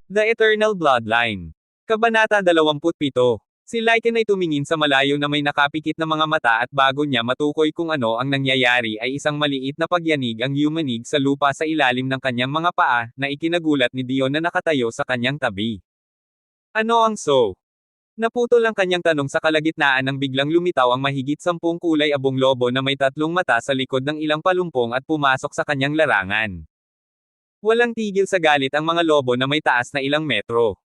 The Eternal Bloodline. Kabanata 27. Si Lycan ay tumingin sa malayo na may nakapikit na mga mata at bago niya matukoy kung ano ang nangyayari ay isang maliit na pagyanig ang yumanig sa lupa sa ilalim ng kanyang mga paa, na ikinagulat ni Dion na nakatayo sa kanyang tabi. Ano ang so? Naputol ang kanyang tanong sa kalagitnaan nang biglang lumitaw ang mahigit 10 kulay-abong lobo na may 3 mata sa likod ng ilang palumpong at pumasok sa kanyang larangan. Walang tigil sa galit ang mga lobo na may taas na ilang metro.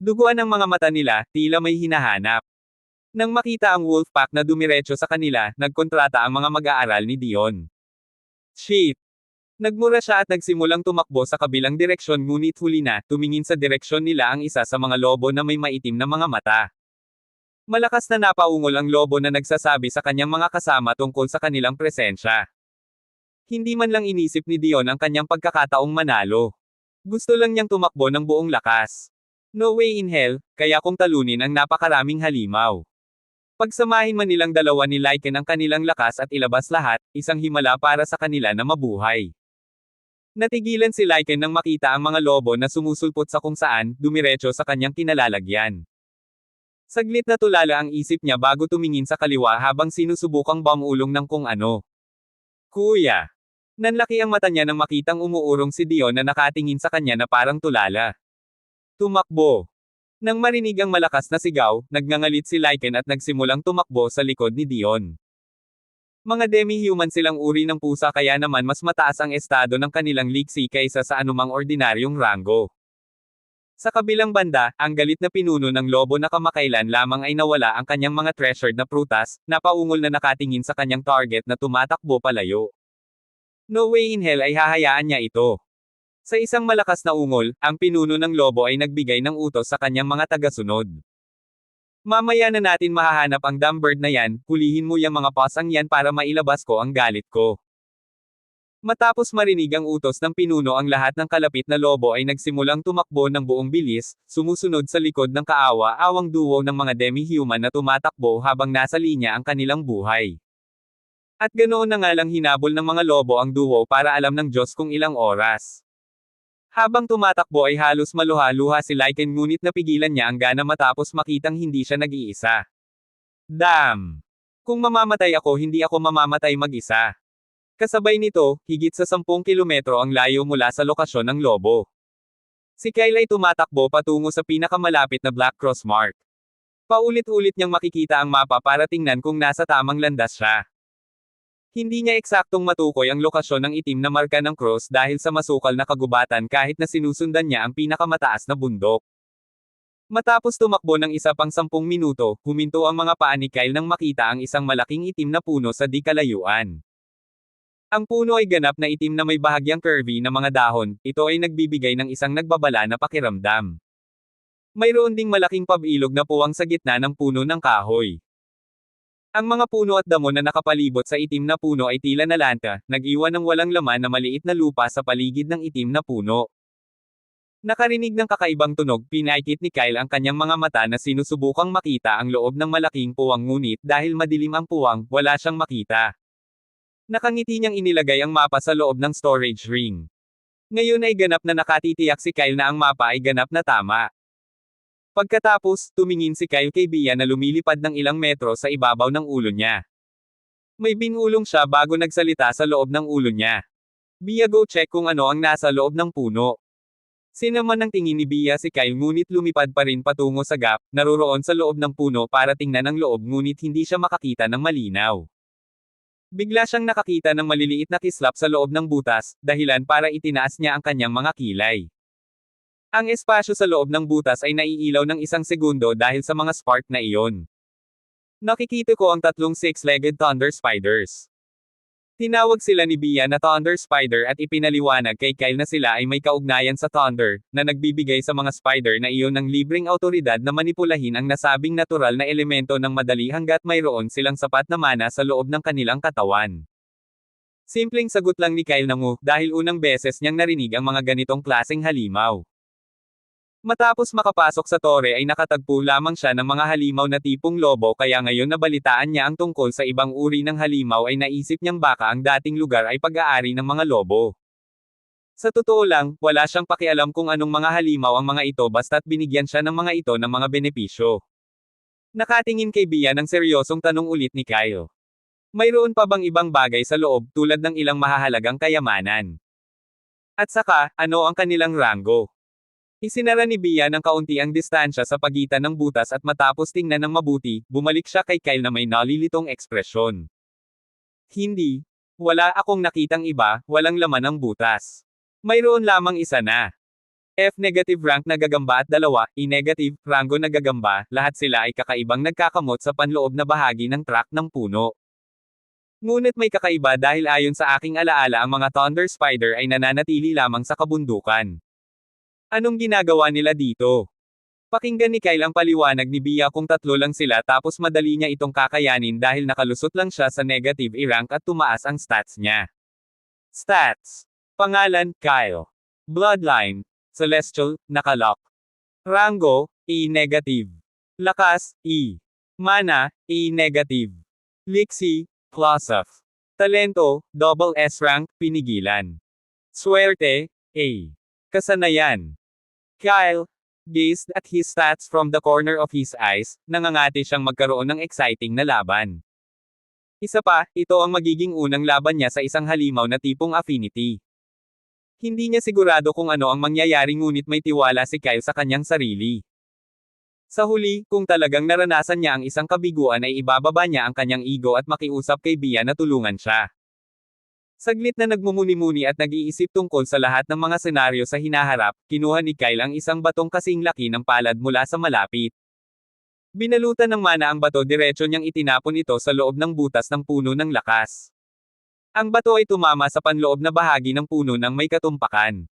Duguan ang mga mata nila, tila may hinahanap. Nang makita ang Wolfpack na dumiretso sa kanila, nagkontrata ang mga mag-aaral ni Dion. Shit! Nagmura siya at nagsimulang tumakbo sa kabilang direksyon, ngunit huli na, tumingin sa direksyon nila ang isa sa mga lobo na may maitim na mga mata. Malakas na napaungol ang lobo na nagsasabi sa kanyang mga kasama tungkol sa kanilang presensya. Hindi man lang inisip ni Dion ang kanyang pagkakataong manalo. Gusto lang niyang tumakbo ng buong lakas. No way in hell, kaya kung talunin ang napakaraming halimaw. Pagsamahin man nilang dalawa ni Lycan ang kanilang lakas at ilabas lahat, isang himala para sa kanila na mabuhay. Natigilan si Lycan nang makita ang mga lobo na sumusulpot sa kung saan, dumiretso sa kanyang kinalalagyan. Saglit na tulala ang isip niya bago tumingin sa kaliwa habang sinusubukang bamulong ng kung ano. Kuya! Nanlaki ang mata niya nang makitang umuurong si Dion na nakatingin sa kanya na parang tulala. Tumakbo! Nang marinig ang malakas na sigaw, nagngangalit si Lycan at nagsimulang tumakbo sa likod ni Dion. Mga demi-human silang uri ng pusa kaya naman mas mataas ang estado ng kanilang liksi kaysa sa anumang ordinaryong ranggo. Sa kabilang banda, ang galit na pinuno ng lobo na kamakailan lamang ay nawala ang kanyang mga treasured na prutas, napaungol na nakatingin sa kanyang target na tumatakbo palayo. No way in hell ay hahayaan niya ito. Sa isang malakas na ungol, ang pinuno ng lobo ay nagbigay ng utos sa kanyang mga tagasunod. Mamaya na natin mahahanap ang dumb bird na yan, hulihin mo yung mga pasang yan para mailabas ko ang galit ko. Matapos marinig ang utos ng pinuno, ang lahat ng kalapit na lobo ay nagsimulang tumakbo ng buong bilis, sumusunod sa likod ng kaawa-awang duo ng mga demi-human na tumatakbo habang nasa linya ang kanilang buhay. At ganoon na nga lang hinabol ng mga lobo ang duo para alam ng Diyos kung ilang oras. Habang tumatakbo ay halos maluha-luha si Lycan, ngunit napigilan niya ang gana matapos makitang hindi siya nag-iisa. Damn! Kung mamamatay ako, hindi ako mamamatay mag-isa. Kasabay nito, higit sa 10 kilometro ang layo mula sa lokasyon ng lobo. Si Kyle ay tumatakbo patungo sa pinakamalapit na Black Cross Mark. Paulit-ulit niyang makikita ang mapa para tingnan kung nasa tamang landas siya. Hindi niya eksaktong matukoy ang lokasyon ng itim na marka ng cross dahil sa masukal na kagubatan kahit na sinusundan niya ang pinakamataas na bundok. Matapos tumakbo ng isa pang 10 minuto, huminto ang mga paa ni Kyle nang makita ang isang malaking itim na puno sa di kalayuan. Ang puno ay ganap na itim na may bahagyang curvy na mga dahon, ito ay nagbibigay ng isang nagbabala na pakiramdam. Mayroon ding malaking pabilog na puwang sa gitna ng puno ng kahoy. Ang mga puno at damo na nakapalibot sa itim na puno ay tila nalanta, nag-iwan ng walang laman na maliit na lupa sa paligid ng itim na puno. Nakarinig ng kakaibang tunog, pinaikit ni Kyle ang kanyang mga mata na sinusubukang makita ang loob ng malaking puwang, ngunit dahil madilim ang puwang, wala siyang makita. Nakangiti niyang inilagay ang mapa sa loob ng storage ring. Ngayon ay ganap na nakatitiyak si Kyle na ang mapa ay ganap na tama. Pagkatapos, tumingin si Kyle kay Bia na lumilipad ng ilang metro sa ibabaw ng ulo niya. May binulong siya bago nagsalita sa loob ng ulo niya. Bia, go check kung ano ang nasa loob ng puno. Sinaman ng tingin ni Bia si Kyle, ngunit lumipad pa rin patungo sa gap, naroroon sa loob ng puno para tingnan ang loob, ngunit hindi siya makakita ng malinaw. Bigla siyang nakakita ng maliliit na kislap sa loob ng butas, dahilan para itinaas niya ang kanyang mga kilay. Ang espasyo sa loob ng butas ay naiilaw ng isang segundo dahil sa mga spark na iyon. Nakikita ko ang 3 6-legged thunder spiders. Tinawag sila ni Bia na Thunder Spider at ipinaliwanag kay Kyle na sila ay may kaugnayan sa Thunder, na nagbibigay sa mga spider na iyon ng libreng autoridad na manipulahin ang nasabing natural na elemento ng madali hanggat mayroon silang sapat na mana sa loob ng kanilang katawan. Simpleng sagot lang ni Kyle na dahil unang beses niyang narinig ang mga ganitong klaseng halimaw. Matapos makapasok sa tore ay nakatagpo lamang siya ng mga halimaw na tipong lobo, kaya ngayon nabalitaan niya ang tungkol sa ibang uri ng halimaw ay naisip niyang baka ang dating lugar ay pag-aari ng mga lobo. Sa totoo lang, wala siyang pakialam kung anong mga halimaw ang mga ito basta't binigyan siya ng mga ito ng mga benepisyo. Nakatingin kay Bea ng seryosong tanong ulit ni Kyle. Mayroon pa bang ibang bagay sa loob tulad ng ilang mahahalagang kayamanan? At saka, ano ang kanilang ranggo? Isinara ni Bea ng kaunti ang distansya sa pagitan ng butas at matapos tingnan ng mabuti, bumalik siya kay Kyle na may nalilitong ekspresyon. Hindi. Wala akong nakitang iba, walang laman ang butas. Mayroon lamang isa na. F-negative rank na gagamba at dalawa, E-negative, rango na gagamba, lahat sila ay kakaibang nagkakamot sa panloob na bahagi ng track ng puno. Ngunit may kakaiba dahil ayon sa aking alaala ang mga Thunder Spider ay nananatili lamang sa kabundukan. Anong ginagawa nila dito? Pakinggan ni Kyle ang paliwanag ni Bea kung tatlo lang sila tapos madali niya itong kakayanin dahil nakalusot lang siya sa negative E-rank at tumaas ang stats niya. Stats. Pangalan, Kyle. Bloodline, Celestial, nakalock. Rango, E-negative. Lakas, E. Mana, E-negative. Lixie, plus of. Talento, double S rank, pinigilan. Swerte, A. Kasanayan. Kyle gazed at his stats from the corner of his eyes, nangangati siyang magkaroon ng exciting na laban. Isa pa, ito ang magiging unang laban niya sa isang halimaw na tipong affinity. Hindi niya sigurado kung ano ang mangyayari ngunit may tiwala si Kyle sa kanyang sarili. Sa huli, kung talagang naranasan niya ang isang kabiguan ay ibababa niya ang kanyang ego at makiusap kay Bea na tulungan siya. Saglit na nagmumuni-muni at nag-iisip tungkol sa lahat ng mga senaryo sa hinaharap, kinuha ni Kyle ang isang batong kasing laki ng palad mula sa malapit. Binalutan ng mana ang bato diretso niyang itinapon ito sa loob ng butas ng puno ng lakas. Ang bato ay tumama sa panloob na bahagi ng puno ng may katumpakan.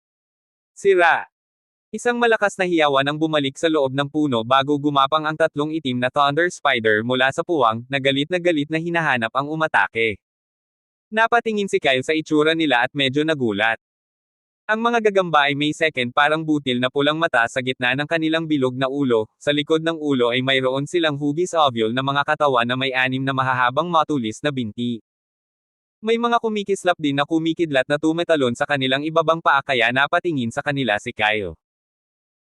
Sira. Isang malakas na hiyawan ang bumalik sa loob ng puno bago gumapang ang tatlong itim na Thunder Spider mula sa puwang, na galit na hinahanap ang umatake. Napatingin si Kyle sa itsura nila at medyo nagulat. Ang mga gagamba ay may second parang butil na pulang mata sa gitna ng kanilang bilog na ulo, sa likod ng ulo ay mayroon silang hugis ovule na mga katawan na may anim na mahahabang matulis na binti. May mga kumikislap din na kumikidlat na tumetalon sa kanilang ibabang paa kaya napatingin sa kanila si Kyle.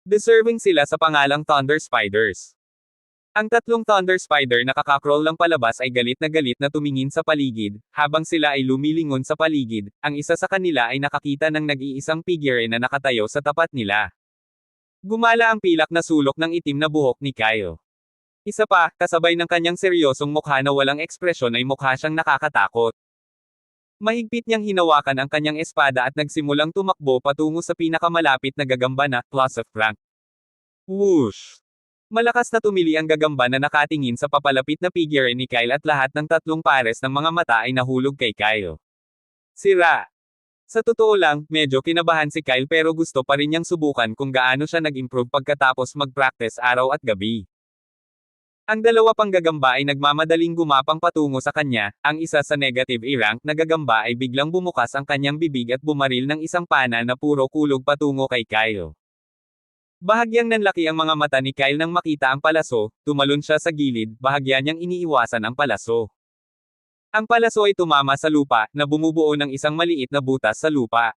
Deserving sila sa pangalang Thunder Spiders. Ang tatlong Thunder Spider na kakakroll lang palabas ay galit na tumingin sa paligid, habang sila ay lumilingon sa paligid, ang isa sa kanila ay nakakita ng nag-iisang figure na nakatayo sa tapat nila. Gumala ang pilak na sulok ng itim na buhok ni Kyle. Isa pa, kasabay ng kanyang seryosong mukha na walang ekspresyon ay mukha siyang nakakatakot. Mahigpit niyang hinawakan ang kanyang espada at nagsimulang tumakbo patungo sa pinakamalapit na gagamba na plus of rank. Whoosh! Malakas na tumili ang gagamba na nakatingin sa papalapit na figure ni Kyle at lahat ng tatlong pares ng mga mata ay nahulog kay Kyle. Sira! Sa totoo lang, medyo kinabahan si Kyle pero gusto pa rin niyang subukan kung gaano siya nag-improve pagkatapos mag-practice araw at gabi. Ang dalawa pang gagamba ay nagmamadaling gumapang patungo sa kanya, ang isa sa negative E-rank na gagamba ay biglang bumukas ang kanyang bibig at bumaril ng isang pana na puro kulog patungo kay Kyle. Bahagyang nanlaki ang mga mata ni Kyle nang makita ang palaso, tumalon siya sa gilid, bahagya niyang iniiwasan ang palaso. Ang palaso ay tumama sa lupa, na bumubuo ng isang maliit na butas sa lupa.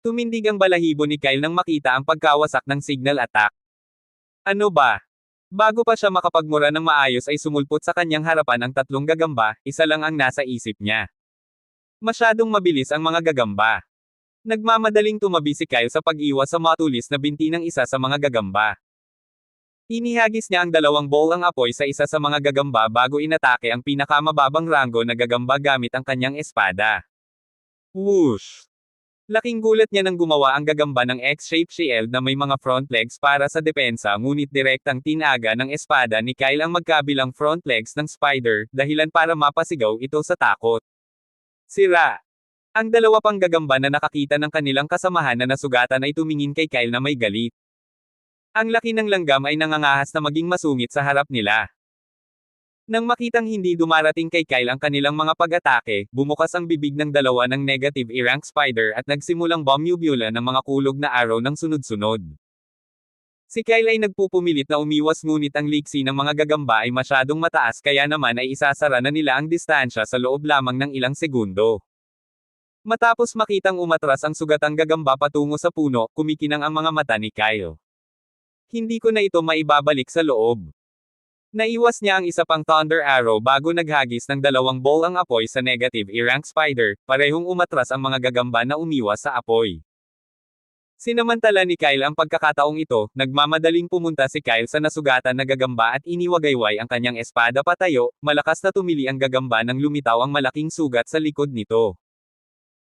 Tumindig ang balahibo ni Kyle nang makita ang pagkawasak ng signal attack. Ano ba? Bago pa siya makapagmura ng maayos ay sumulpot sa kanyang harapan ang tatlong gagamba, isa lang ang nasa isip niya. Masyadong mabilis ang mga gagamba. Nagmamadaling tumabi si Kyle sa pag-iwas sa matulis na binti ng isa sa mga gagamba. Inihagis niya ang dalawang bolang apoy sa isa sa mga gagamba bago inatake ang pinakamababang ranggo na gagamba gamit ang kanyang espada. Whoosh! Laking gulat niya nang gumawa ang gagamba ng X-shape shield na may mga front legs para sa depensa ngunit direktang tinaga ng espada ni Kyle ang magkabilang front legs ng spider, dahilan para mapasigaw ito sa takot. Sira! Ang dalawa pang gagamba na nakakita ng kanilang kasamahan na nasugatan ay tumingin kay Kyle na may galit. Ang laki ng langgam ay nangangahas na maging masungit sa harap nila. Nang makitang hindi dumarating kay Kyle ang kanilang mga pag-atake, bumukas ang bibig ng dalawa ng negative E-rank spider at nagsimulang bumubula ng mga kulog na araw ng sunod-sunod. Si Kyle ay nagpupumilit na umiwas ngunit ang liksi ng mga gagamba ay masyadong mataas kaya naman ay isasara na nila ang distansya sa loob lamang ng ilang segundo. Matapos makitang umatras ang sugatang gagamba patungo sa puno, kumikinang ang mga mata ni Kyle. Hindi ko na ito maibabalik sa loob. Naiwas niya ang isa pang Thunder Arrow bago naghagis ng dalawang bolang apoy sa negative E-rank Spider, parehong umatras ang mga gagamba na umiwas sa apoy. Sinamantala ni Kyle ang pagkakataong ito, nagmamadaling pumunta si Kyle sa nasugatan na gagamba at iniwagayway ang kanyang espada patayo, malakas na tumili ang gagamba nang lumitaw ang malaking sugat sa likod nito.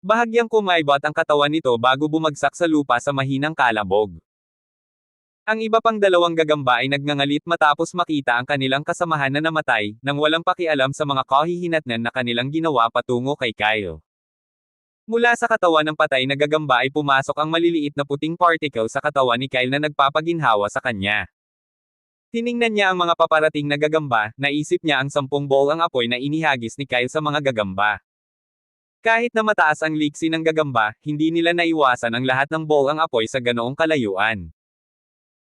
Bahagyang kumaibot ang katawan nito bago bumagsak sa lupa sa mahinang kalabog. Ang iba pang dalawang gagamba ay nagngangalit matapos makita ang kanilang kasamahan na namatay, nang walang pakialam sa mga kahihinatnan na kanilang ginawa patungo kay Kyle. Mula sa katawan ng patay na gagamba ay pumasok ang maliliit na puting particle sa katawan ni Kyle na nagpapaginhawa sa kanya. Tiningnan niya ang mga paparating na gagamba, naisip niya ang 10 bolang apoy na inihagis ni Kyle sa mga gagamba. Kahit na mataas ang liksi ng gagamba, hindi nila naiwasan ang lahat ng bolang apoy sa ganoong kalayuan.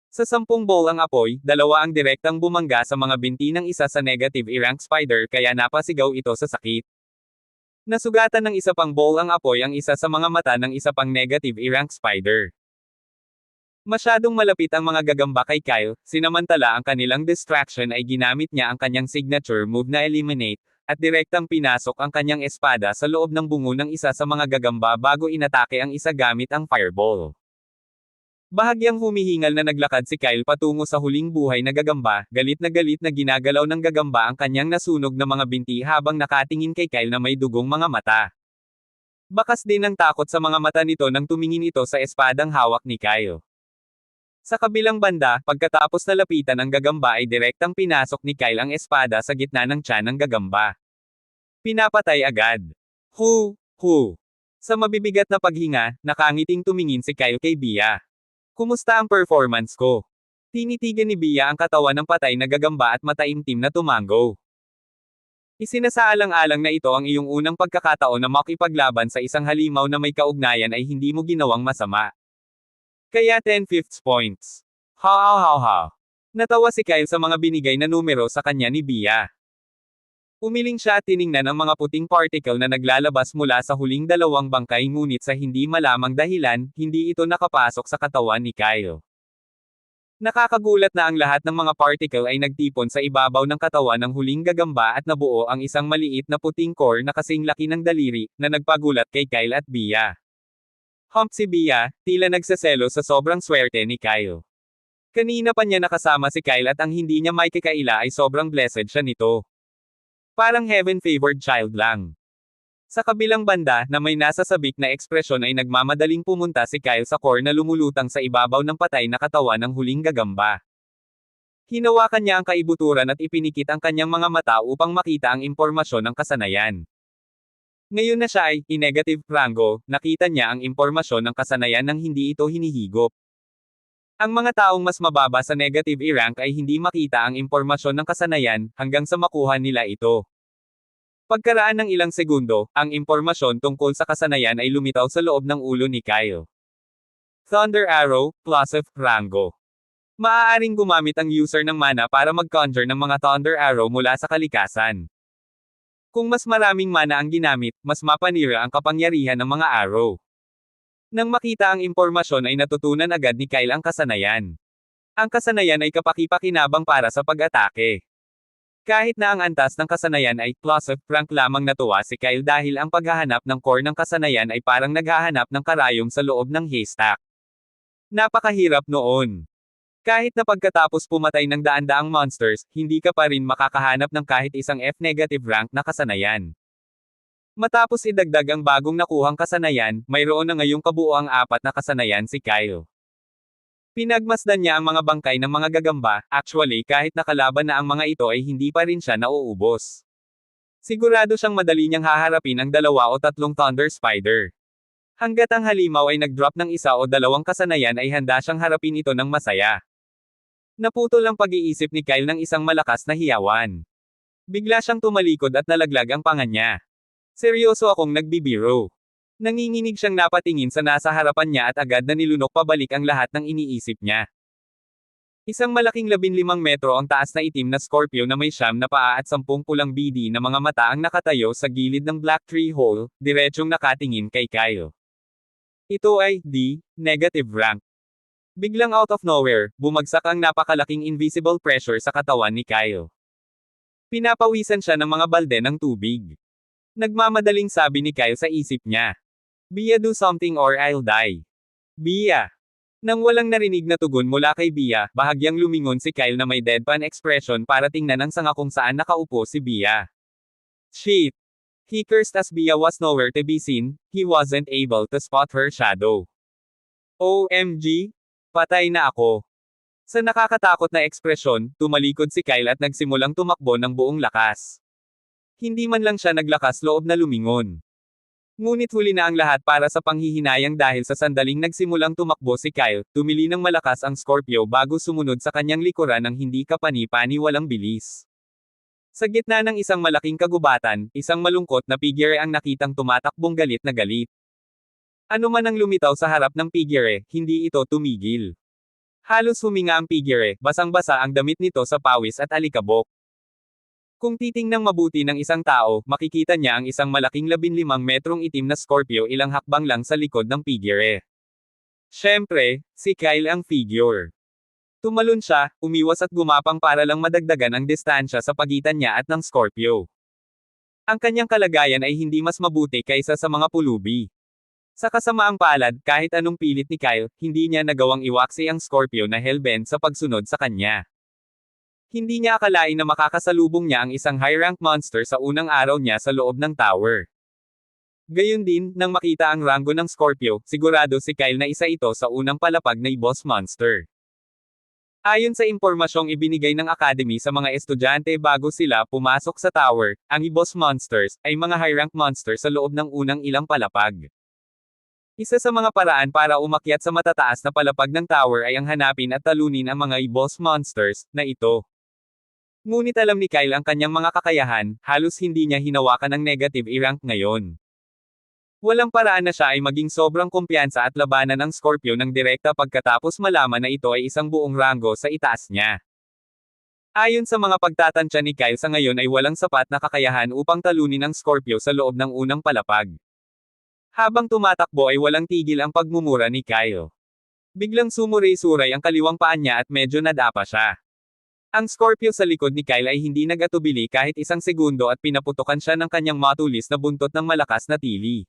Sa 10 bolang apoy, 2 ang direktang bumangga sa mga binti ng isa sa negative E-rank Spider kaya napasigaw ito sa sakit. Nasugatan ng isa pang bolang apoy ang isa sa mga mata ng isa pang negative E-rank Spider. Masyadong malapit ang mga gagamba kay Kyle, sinamantala ang kanilang distraction ay ginamit niya ang kanyang signature move na Eliminate, at direktang pinasok ang kanyang espada sa loob ng bungo ng isa sa mga gagamba bago inatake ang isa gamit ang Fireball. Bahagyang humihingal na naglakad si Kyle patungo sa huling buhay na gagamba, galit na ginagalaw ng gagamba ang kanyang nasunog na mga binti habang nakatingin kay Kyle na may dugong mga mata. Bakas din ng takot sa mga mata nito nang tumingin ito sa espadang hawak ni Kyle. Sa kabilang banda, pagkatapos na lapitan ang gagamba ay direktang pinasok ni Kyle ang espada sa gitna ng tiyan ng gagamba. Pinapatay agad. Hu! Sa mabibigat na paghinga, nakangiting tumingin si Kyle kay Bia. Kumusta ang performance ko? Tinitigan ni Bia ang katawan ng patay na gagamba at mataimtim na tumango. Isinasaalang-alang na ito ang iyong unang pagkakataon na makipaglaban sa isang halimaw na may kaugnayan ay hindi mo ginawang masama. Kaya 10/5 points. Ha. Natawa si Kyle sa mga binigay na numero sa kanya ni Bia. Umiling siya at tiningnan ang mga puting particle na naglalabas mula sa huling dalawang bangkay ngunit sa hindi malamang dahilan, hindi ito nakapasok sa katawan ni Kyle. Nakakagulat na ang lahat ng mga particle ay nagtipon sa ibabaw ng katawan ng huling gagamba at nabuo ang isang maliit na puting core na kasing laki ng daliri, na nagpagulat kay Kyle at Bia. Si Bia, tila nagsaselo sa sobrang swerte ni Kyle. Kanina pa niya nakasama si Kyle at ang hindi niya maikikaila ay sobrang blessed siya nito. Parang heaven-favored child lang. Sa kabilang banda, na may nasasabik na ekspresyon ay nagmamadaling pumunta si Kyle sa core na lumulutang sa ibabaw ng patay na katawan ng huling gagamba. Hinawakan niya ang kaibuturan at ipinikit ang kanyang mga mata upang makita ang impormasyon ng kasanayan. Ngayon na siya ay, in-negative rango, nakita niya ang impormasyon ng kasanayan nang hindi ito hinihigop. Ang mga taong mas mababa sa negative E-rank ay hindi makita ang impormasyon ng kasanayan, hanggang sa makuha nila ito. Pagkaraan ng ilang segundo, ang impormasyon tungkol sa kasanayan ay lumitaw sa loob ng ulo ni Kyle. Thunder Arrow, +F, rango. Maaaring gumamit ang user ng mana para mag-conjure ng mga Thunder Arrow mula sa kalikasan. Kung mas maraming mana ang ginamit, mas mapanira ang kapangyarihan ng mga arrow. Nang makita ang impormasyon ay natutunan agad ni Kyle ang kasanayan. Ang kasanayan ay kapaki-pakinabang para sa pag-atake. Kahit na ang antas ng kasanayan ay +F rank lamang, natuwa si Kyle dahil ang paghahanap ng core ng kasanayan ay parang naghahanap ng karayom sa loob ng haystack. Napakahirap noon. Kahit na pagkatapos pumatay ng daan-daang monsters, hindi ka pa rin makakahanap ng kahit isang F-negative rank na kasanayan. Matapos idagdag ang bagong nakuhang kasanayan, mayroon na ngayong kabuoang 4 na kasanayan si Kyle. Pinagmasdan niya ang mga bangkay ng mga gagamba, actually kahit nakalaban na ang mga ito ay hindi pa rin siya nauubos. Sigurado siyang madali niyang haharapin ang 2 o 3 Thunder Spider. Hanggat ang halimaw ay nag-drop ng 1 o 2 kasanayan ay handa siyang harapin ito ng masaya. Naputol ang pag-iisip ni Kyle ng isang malakas na hiyawan. Bigla siyang tumalikod at nalaglag ang panga niya. Seryoso akong nagbibiro. Nanginginig siyang napatingin sa nasa harapan niya at agad na nilunok pabalik ang lahat ng iniisip niya. Isang malaking 15 metro ang taas na itim na Scorpio na may 9 na paa at 10 pulang bidi na mga mata ang nakatayo sa gilid ng Black Tree Hole, diretsyong nakatingin kay Kyle. Ito ay D, negative rank. Biglang out of nowhere, bumagsak ang napakalaking invisible pressure sa katawan ni Kyle. Pinapawisan siya ng mga balde ng tubig. Nagmamadaling sabi ni Kyle sa isip niya. Bia, do something or I'll die. Bia. Nang walang narinig na tugon mula kay Bia, bahagyang lumingon si Kyle na may deadpan expression para tingnan ang sanga kung saan nakaupo si Bia. Shit. He cursed as Bia was nowhere to be seen, he wasn't able to spot her shadow. OMG? Patay na ako. Sa nakakatakot na ekspresyon, tumalikod si Kyle at nagsimulang tumakbo ng buong lakas. Hindi man lang siya naglakas loob na lumingon. Ngunit huli na ang lahat para sa panghihinayang dahil sa sandaling nagsimulang tumakbo si Kyle, tumili ng malakas ang Scorpio bago sumunod sa kanyang likuran ng hindi kapani-pani walang bilis. Sa gitna ng isang malaking kagubatan, isang malungkot na figure ang nakitang tumatakbong galit na galit. Ano man ang lumitaw sa harap ng figure, hindi ito tumigil. Halos huminga ang figure, basang-basa ang damit nito sa pawis at alikabok. Kung titingnang mabuti ng isang tao, makikita niya ang isang malaking 15 metrong itim na Scorpio ilang hakbang lang sa likod ng figure. Siyempre, si Kyle ang figure. Tumalon siya, umiwas at gumapang para lang madagdagan ang distansya sa pagitan niya at ng Scorpio. Ang kanyang kalagayan ay hindi mas mabuti kaysa sa mga pulubi. Sa kasamaang palad, kahit anong pilit ni Kyle, hindi niya nagawang iwaksi ang Scorpio na hellbent sa pagsunod sa kanya. Hindi niya akalain na makakasalubong niya ang isang high-rank monster sa unang araw niya sa loob ng tower. Gayon din, nang makita ang ranggo ng Scorpio, sigurado si Kyle na isa ito sa unang palapag na boss monster. Ayon sa impormasyong ibinigay ng Academy sa mga estudyante bago sila pumasok sa tower, ang boss monsters ay mga high-rank monster sa loob ng unang ilang palapag. Isa sa mga paraan para umakyat sa matataas na palapag ng tower ay ang hanapin at talunin ang mga boss monsters na ito. Ngunit alam ni Kyle ang kanyang mga kakayahan, halos hindi niya hinawakan ang negative i-rank ngayon. Walang paraan na siya ay maging sobrang kumpiyansa at labanan ng Scorpio ng direkta pagkatapos malaman na ito ay isang buong ranggo sa itaas niya. Ayon sa mga pagtatansya ni Kyle sa ngayon ay walang sapat na kakayahan upang talunin ang Scorpio sa loob ng unang palapag. Habang tumatakbo ay walang tigil ang pagmumura ni Kyle. Biglang sumuray-suray ang kaliwang paa niya at medyo nadapa siya. Ang Scorpio sa likod ni Kyle ay hindi nag-atubili kahit isang segundo at pinaputukan siya ng kanyang matulis na buntot ng malakas na tili.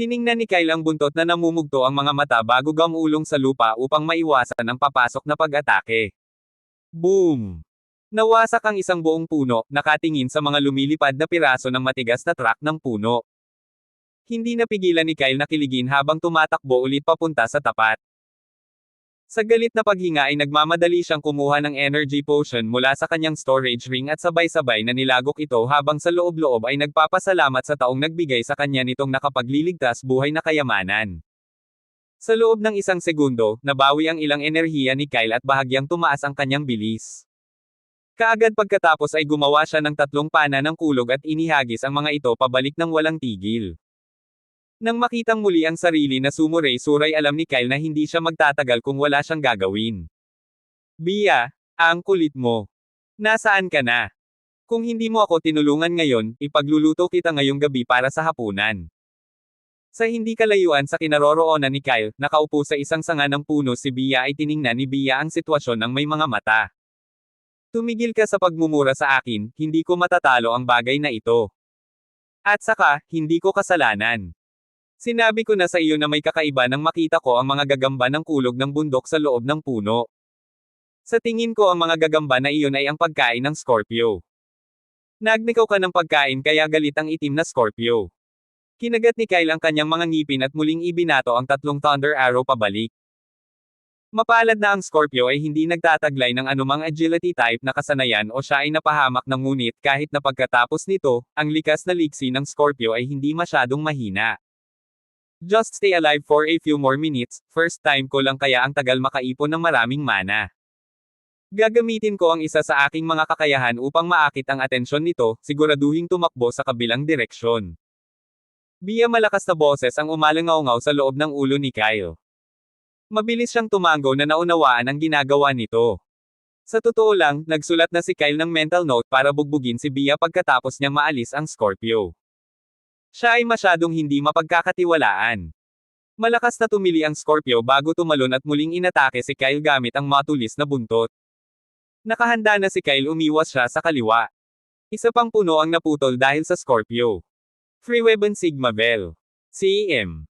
Tiningnan ni Kyle ang buntot na namumugto ang mga mata bago gamulong sa lupa upang maiwasan ang papasok na pag-atake. Boom! Nawasak ang isang buong puno, nakatingin sa mga lumilipad na piraso ng matigas na truck ng puno. Hindi napigilan ni Kyle na kiligin habang tumatakbo ulit papunta sa tapat. Sa galit na paghinga ay nagmamadali siyang kumuha ng energy potion mula sa kanyang storage ring at sabay-sabay na nilagok ito habang sa loob-loob ay nagpapasalamat sa taong nagbigay sa kanya nitong nakapagliligtas buhay na kayamanan. Sa loob ng isang segundo, nabawi ang ilang enerhiya ni Kyle at bahagyang tumaas ang kanyang bilis. Kaagad pagkatapos ay gumawa siya ng 3 pana ng kulog at inihagis ang mga ito pabalik ng walang tigil. Nang makitang muli ang sarili na sumuray-suray alam ni Kyle na hindi siya magtatagal kung wala siyang gagawin. Bia, ang kulit mo. Nasaan ka na? Kung hindi mo ako tinulungan ngayon, ipagluluto kita ngayong gabi para sa hapunan. Sa hindi kalayuan sa kinaroroonan ni Kyle, nakaupo sa isang sanga ng puno si Bia ay tiningnan ni Bia ang sitwasyon ng may mga mata. Tumigil ka sa pagmumura sa akin, hindi ko matatalo ang bagay na ito. At saka, hindi ko kasalanan. Sinabi ko na sa iyo na may kakaiba nang makita ko ang mga gagamba ng kulog ng bundok sa loob ng puno. Sa tingin ko ang mga gagamba na iyon ay ang pagkain ng Scorpio. Nagnikaw ka ng pagkain kaya galit ang itim na Scorpio. Kinagat ni Kyle ang kanyang mga ngipin at muling ibinato ang 3 Thunder Arrow pabalik. Mapalad na ang Scorpio ay hindi nagtataglay ng anumang agility type na kasanayan o siya ay napahamak ng ngunit kahit na pagkatapos nito, ang likas na liksi ng Scorpio ay hindi masyadong mahina. Just stay alive for a few more minutes, first time ko lang kaya ang tagal makaipon ng maraming mana. Gagamitin ko ang isa sa aking mga kakayahan upang maakit ang atensyon nito, siguraduhing tumakbo sa kabilang direksyon. Bia malakas na boses ang umalangaw-ngaw sa loob ng ulo ni Kyle. Mabilis siyang tumango na naunawaan ang ginagawa nito. Sa totoo lang, nagsulat na si Kyle ng mental note para bugbugin si Bea pagkatapos niyang maalis ang Scorpio. Siya ay masyadong hindi mapagkakatiwalaan. Malakas na tumili ang Scorpio bago tumalon at muling inatake si Kyle gamit ang matulis na buntot. Nakahanda na si Kyle, umiwas siya sa kaliwa. Isa pang puno ang naputol dahil sa Scorpio. Free Weapon Sigma Bell. CEM.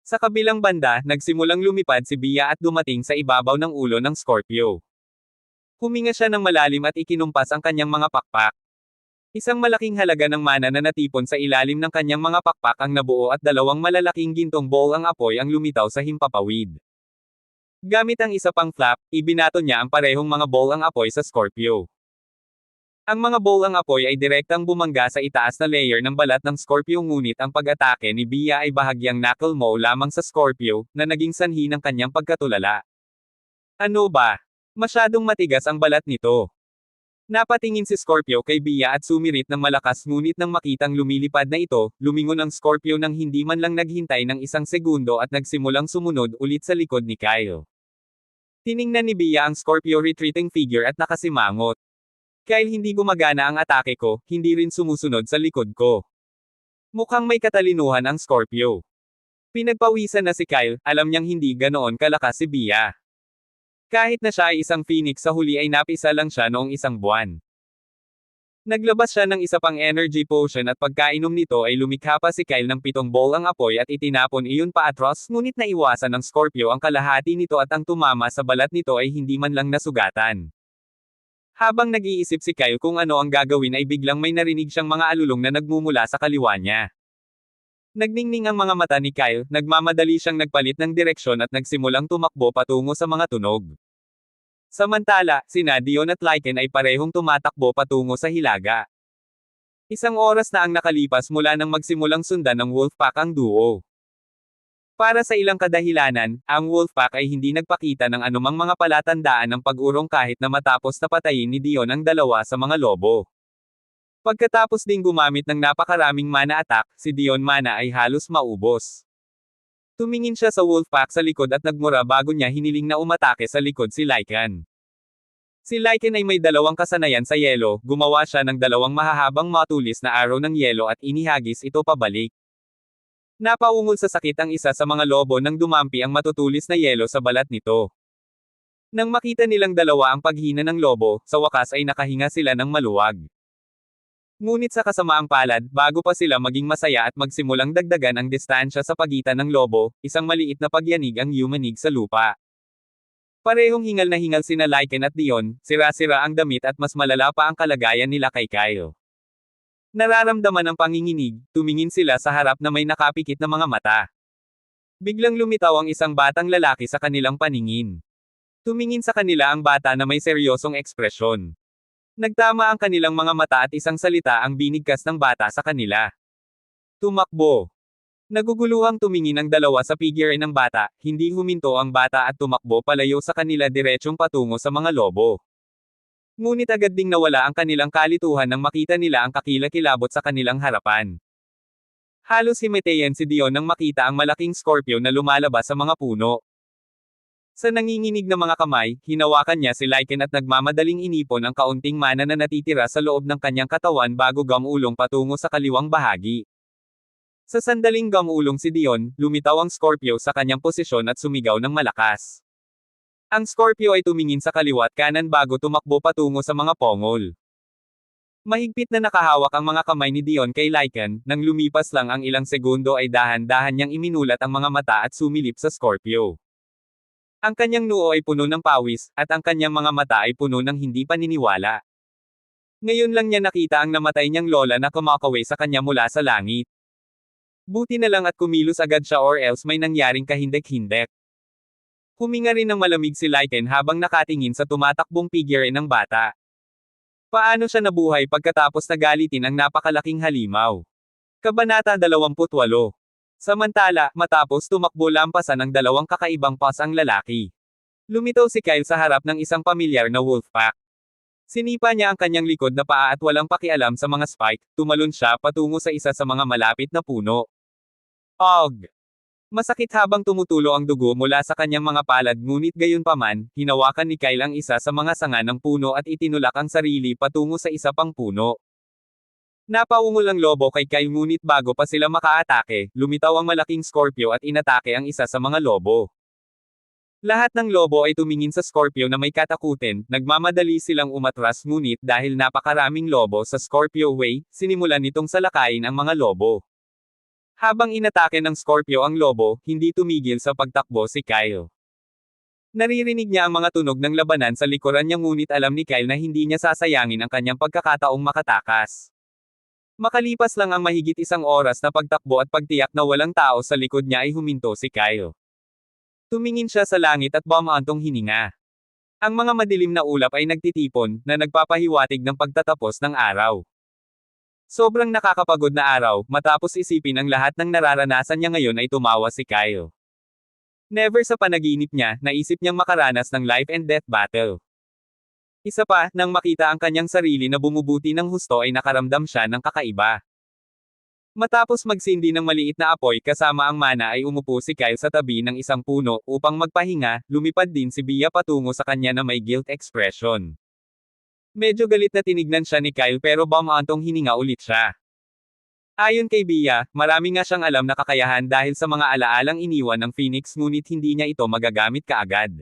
Sa kabilang banda, nagsimulang lumipad si Bea at dumating sa ibabaw ng ulo ng Scorpio. Huminga siya ng malalim at ikinumpas ang kanyang mga pakpak. Isang malaking halaga ng mana na natipon sa ilalim ng kanyang mga pakpak ang nabuo at dalawang malalaking gintong bowl ang apoy ang lumitaw sa himpapawid. Gamit ang isa pang flap, ibinato niya ang parehong mga bowl ang apoy sa Scorpio. Ang mga bowl ang apoy ay direktang bumangga sa itaas na layer ng balat ng Scorpio, ngunit ang pag-atake ni Bea ay bahagyang knuckle mo lamang sa Scorpio, na naging sanhi ng kanyang pagkatulala. Ano ba? Masyadong matigas ang balat nito. Napatingin si Scorpio kay Bea at sumirit ng malakas, ngunit nang makitang lumilipad na ito, lumingon ang Scorpio nang hindi man lang naghintay ng isang segundo at nagsimulang sumunod ulit sa likod ni Kyle. Tiningnan ni Bea ang Scorpio retreating figure at nakasimangot. Kyle, hindi gumagana ang atake ko, hindi rin sumusunod sa likod ko. Mukhang may katalinuhan ang Scorpio. Pinagpawisan na si Kyle, alam niyang hindi ganoon kalakas si Bea. Kahit na siya ay isang phoenix, sa huli ay napisa lang siya noong isang buwan. Naglabas siya ng isa pang energy potion at pagkainom nito ay lumikha pa si Kyle ng 7 bowl ang apoy at itinapon iyon paatros, ngunit naiwasan ng Scorpio ang kalahati nito at ang tumama sa balat nito ay hindi man lang nasugatan. Habang nag-iisip si Kyle kung ano ang gagawin ay biglang may narinig siyang mga alulong na nagmumula sa kaliwa niya. Nagningning ang mga mata ni Kyle, nagmamadali siyang nagpalit ng direksyon at nagsimulang tumakbo patungo sa mga tunog. Samantala, sina Dion at Lycan ay parehong tumatakbo patungo sa hilaga. Isang oras na ang nakalipas mula nang magsimulang sundan ng Wolfpack ang duo. Para sa ilang kadahilanan, ang Wolfpack ay hindi nagpakita ng anumang mga palatandaan ng pag-urong kahit na matapos na patayin ni Dion ang dalawa sa mga lobo. Pagkatapos ding gumamit ng napakaraming mana attack, si Dion mana ay halos maubos. Tumingin siya sa Wolfpack sa likod at nagmura bago niya hiniling na umatake sa likod si Lycan. Si Lycan ay may dalawang kasanayan sa yelo, gumawa siya ng dalawang mahahabang matulis na araw ng yelo at inihagis ito pabalik. Napaungol sa sakit ang isa sa mga lobo nang dumampi ang matutulis na yelo sa balat nito. Nang makita nilang dalawa ang paghina ng lobo, sa wakas ay nakahinga sila ng maluwag. Ngunit sa kasamaang palad, bago pa sila maging masaya at magsimulang dagdagan ang distansya sa pagitan ng lobo, isang maliit na pagyanig ang yumanig sa lupa. Parehong hingal na hingal sina Lycan at Dion, sira-sira ang damit at mas malala pa ang kalagayan nila kay Kyle. Nararamdaman ang panginginig, tumingin sila sa harap na may nakapikit na mga mata. Biglang lumitaw ang isang batang lalaki sa kanilang paningin. Tumingin sa kanila ang bata na may seryosong ekspresyon. Nagtama ang kanilang mga mata at isang salita ang binigkas ng bata sa kanila. Tumakbo. Naguguluhang tumingin ang dalawa sa figure ng bata, hindi huminto ang bata at tumakbo palayo sa kanila diretsyong patungo sa mga lobo. Ngunit agad ding nawala ang kanilang kalituhan nang makita nila ang kakilakilabot sa kanilang harapan. Halos himatayan si Dion nang makita ang malaking Scorpio na lumalabas sa mga puno. Sa nanginginig na mga kamay, hinawakan niya si Lycan at nagmamadaling inipon ang kaunting mana na natitira sa loob ng kanyang katawan bago gamulong patungo sa kaliwang bahagi. Sa sandaling gamulong si Dion, lumitaw ang Scorpio sa kanyang posisyon at sumigaw ng malakas. Ang Scorpio ay tumingin sa kaliwa at kanan bago tumakbo patungo sa mga pongol. Mahigpit na nakahawak ang mga kamay ni Dion kay Lycan, nang lumipas lang ang ilang segundo ay dahan-dahan niyang iminulat ang mga mata at sumilip sa Scorpio. Ang kanyang noo ay puno ng pawis, at ang kanyang mga mata ay puno ng hindi paniniwala. Ngayon lang niya nakita ang namatay niyang lola na kumakaway sa kanya mula sa langit. Buti na lang at kumilos agad siya or else may nangyaring kahindek-hindek. Huminga rin ng malamig si Lycan habang nakatingin sa tumatakbong figure ng bata. Paano siya nabuhay pagkatapos nagalitin ang napakalaking halimaw? Kabanata 28. Samantala, matapos tumakbo lampasan ng dalawang kakaibang pas ang lalaki. Lumitaw si Kyle sa harap ng isang pamilyar na Wolfpack. Sinipa niya ang kanyang likod na paa at walang pakialam sa mga spike, tumalon siya patungo sa isa sa mga malapit na puno. Og! Masakit habang tumutulo ang dugo mula sa kanyang mga palad ngunit gayunpaman, hinawakan ni Kyle ang isa sa mga sanga ng puno at itinulak ang sarili patungo sa isa pang puno. Napaungol ang lobo kay Kyle ngunit bago pa sila makaatake, lumitaw ang malaking Scorpio at inatake ang isa sa mga lobo. Lahat ng lobo ay tumingin sa Scorpio na may katakutin, nagmamadali silang umatras ngunit dahil napakaraming lobo sa Scorpio Way, sinimulan nitong salakayin ang mga lobo. Habang inatake ng Scorpio ang lobo, hindi tumigil sa pagtakbo si Kyle. Naririnig niya ang mga tunog ng labanan sa likuran niya ngunit alam ni Kyle na hindi niya sasayangin ang kanyang pagkakataong makatakas. Makalipas lang ang mahigit isang oras na pagtakbo at pagtiyak na walang tao sa likod niya ay huminto si Kyle. Tumingin siya sa langit at bumaantong hininga. Ang mga madilim na ulap ay nagtitipon, na nagpapahiwatig ng pagtatapos ng araw. Sobrang nakakapagod na araw, matapos isipin ang lahat ng nararanasan niya ngayon ay tumawa si Kyle. Never sa panaginip niya, naisip niyang makaranas ng life and death battle. Isa pa, nang makita ang kanyang sarili na bumubuti ng husto ay nakaramdam siya ng kakaiba. Matapos magsindi ng maliit na apoy kasama ang mana ay umupo si Kyle sa tabi ng isang puno upang magpahinga, lumipad din si Bia patungo sa kanya na may guilt expression. Medyo galit na tinignan siya ni Kyle pero bumaantong hininga ulit siya. Ayon kay Bia, marami nga siyang alam na kakayahan dahil sa mga alaalang iniwan ng Phoenix ngunit hindi niya ito magagamit kaagad.